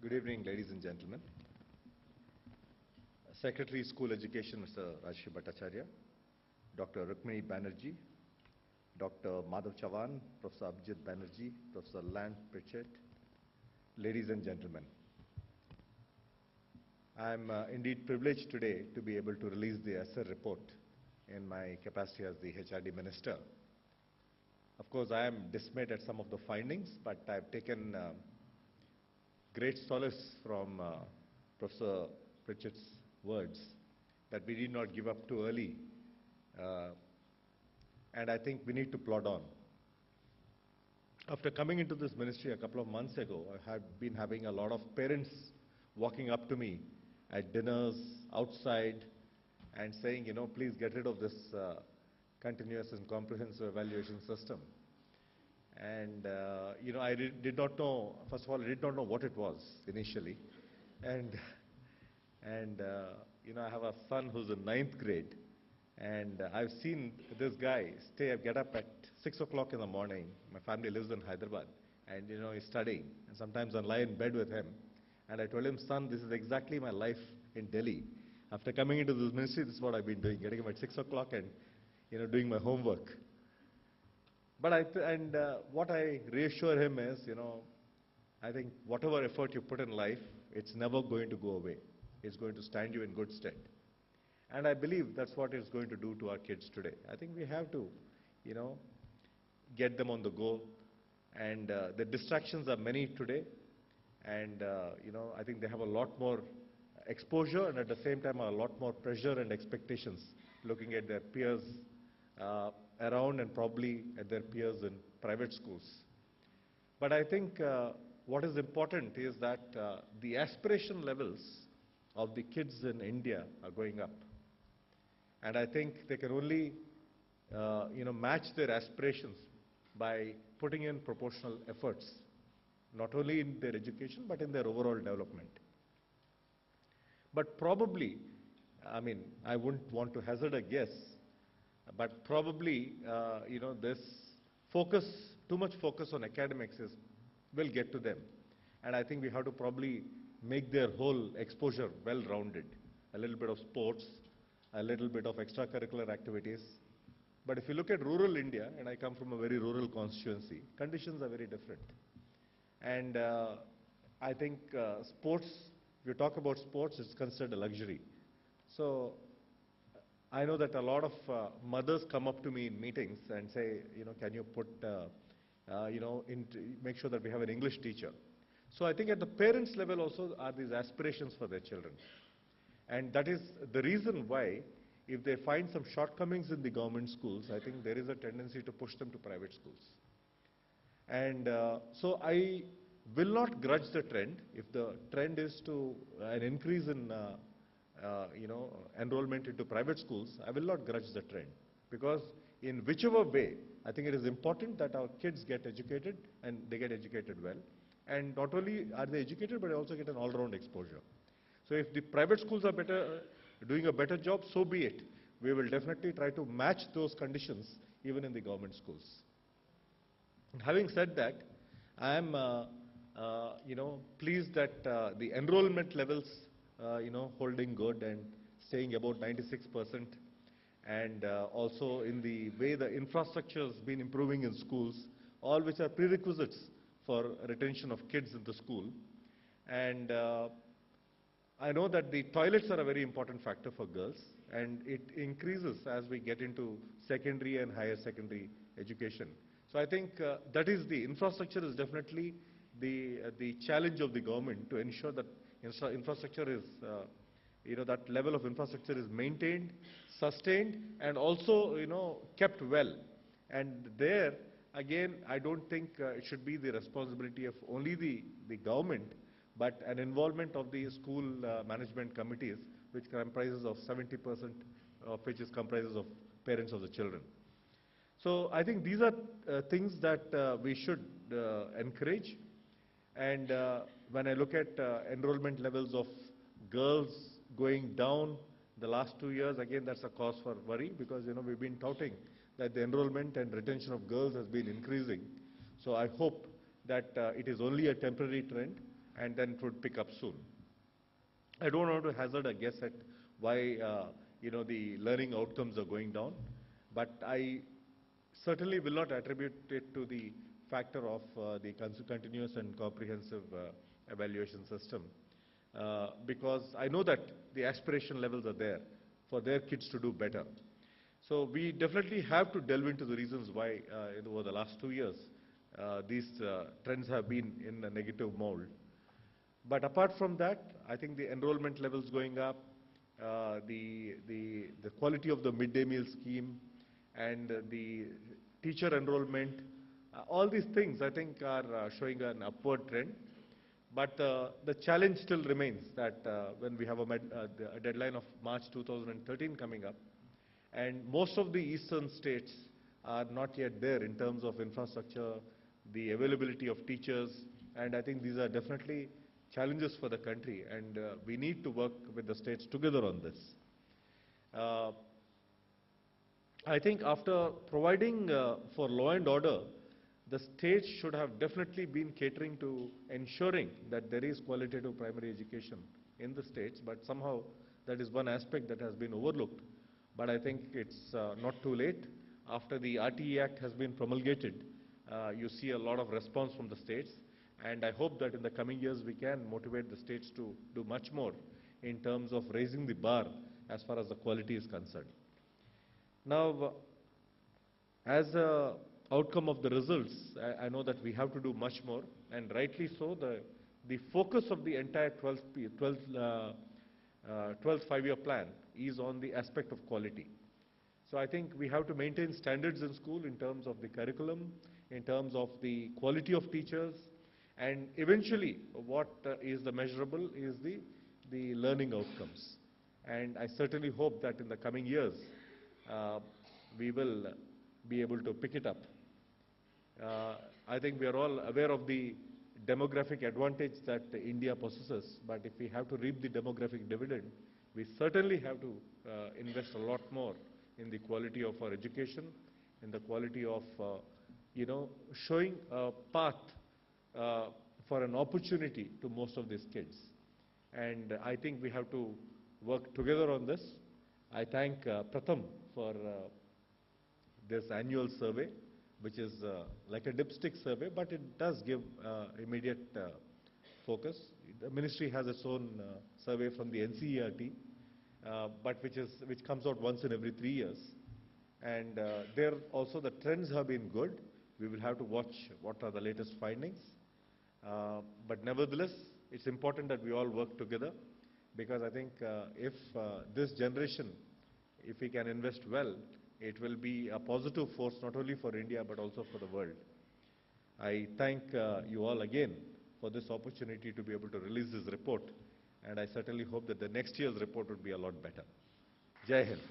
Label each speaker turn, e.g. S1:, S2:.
S1: Good evening, ladies and gentlemen. Secretary School Education, Mr. Rajshri Bhattacharya, Dr. Rukmini Banerjee, Dr. Madhav Chavan, Professor Abhijit Banerjee, Professor Lan Pritchett, ladies and gentlemen. I am indeed privileged today to be able to release the ESSER report in my capacity as the HRD Minister. Of course, I am dismayed at some of the findings, but I have taken great solace from Professor Pritchett's words that we did not give up too early, and I think we need to plod on. After coming into this ministry a couple of months ago, I have been having a lot of parents walking up to me at dinners, outside, and saying, please get rid of this continuous and comprehensive evaluation system. And, I did not know, first of all, I did not know what it was initially. And I have a son who's in 9th grade, and I've seen this guy get up at 6 o'clock in the morning. My family lives in Hyderabad, and, he's studying. And sometimes I lie in bed with him. And I told him, son, this is exactly my life in Delhi. After coming into this ministry, this is what I've been doing, getting up at 6 o'clock and, doing my homework. But what I reassure him is, I think whatever effort you put in life, it's never going to go away. It's going to stand you in good stead. And I believe that's what it's going to do to our kids today. I think we have to, get them on the go. And the distractions are many today. And, I think they have a lot more exposure and at the same time a lot more pressure and expectations looking at their peers around and probably at their peers in private schools. But I think what is important is that the aspiration levels of the kids in India are going up. And I think they can only, match their aspirations by putting in proportional efforts, not only in their education, but in their overall development. But probably, I wouldn't want to hazard a guess, but probably, this focus, too much focus on academics will get to them. And I think we have to probably make their whole exposure well-rounded. A little bit of sports, a little bit of extracurricular activities. But if you look at rural India, and I come from a very rural constituency, conditions are very different. And I think sports, if you talk about sports, it's considered a luxury. So I know that a lot of mothers come up to me in meetings and say, can you put, make sure that we have an English teacher. So I think at the parents' level also are these aspirations for their children. And that is the reason why, if they find some shortcomings in the government schools, I think there is a tendency to push them to private schools. And so I will not grudge the trend. If the trend is to an increase in enrollment into private schools, I will not grudge the trend. Because in whichever way, I think it is important that our kids get educated and they get educated well. And not only are they educated, but they also get an all-round exposure. So if the private schools are doing a better job, so be it. We will definitely try to match those conditions even in the government schools. And having said that, I am pleased that the enrollment levels holding good and staying about 96%, and also in the way the infrastructure has been improving in schools, all which are prerequisites for retention of kids in the school. And I know that the toilets are a very important factor for girls, and it increases as we get into secondary and higher secondary education. So I think that is the infrastructure is definitely the challenge of the government to ensure that infrastructure is, that level of infrastructure is maintained, sustained, and also, kept well. And there, again, I don't think it should be the responsibility of only the government, but an involvement of the school management committees, which comprises of 70% of which is comprises of parents of the children. So I think these are things that we should encourage. And when I look at enrollment levels of girls going down the last 2 years, again, that's a cause for worry, because, we've been touting that the enrollment and retention of girls has been increasing. So I hope that it is only a temporary trend. and then it would pick up soon. I don't want to hazard a guess at why the learning outcomes are going down, but I certainly will not attribute it to the factor of the continuous and comprehensive evaluation system, because I know that the aspiration levels are there for their kids to do better. So we definitely have to delve into the reasons why over the last 2 years these trends have been in a negative mold. But apart from that, I think the enrollment levels going up, the quality of the midday meal scheme, and the teacher enrollment, all these things I think are showing an upward trend. But the challenge still remains that when we have a deadline of March 2013 coming up, and most of the eastern states are not yet there in terms of infrastructure, the availability of teachers, and I think these are definitely challenges for the country, and we need to work with the states together on this. I think after providing for law and order, the states should have definitely been catering to ensuring that there is qualitative primary education in the states, but somehow that is one aspect that has been overlooked. But I think it's not too late. After the RTE Act has been promulgated, you see a lot of response from the states, and I hope that in the coming years we can motivate the states to do much more in terms of raising the bar as far as the quality is concerned. Now, as a outcome of the results, I know that we have to do much more, and rightly so. The focus of the entire 12th five-year plan is on the aspect of quality. So I think we have to maintain standards in school in terms of the curriculum, in terms of the quality of teachers, and eventually what is the measurable is the learning outcomes. And I certainly hope that in the coming years we will be able to pick it up. I think we are all aware of the demographic advantage that India possesses, but if we have to reap the demographic dividend, we certainly have to invest a lot more in the quality of our education, in the quality of showing a path for an opportunity to most of these kids. And I think we have to work together on this. I thank Pratham for this annual survey, which is like a dipstick survey, but it does give immediate focus. The ministry has its own survey from the NCERT, but which comes out once in every 3 years. And there also the trends have been good. We will have to watch what are the latest findings. But nevertheless, it's important that we all work together, because I think if this generation, if we can invest well, it will be a positive force not only for India but also for the world. I thank you all again for this opportunity to be able to release this report, and I certainly hope that the next year's report would be a lot better. Jai Hind.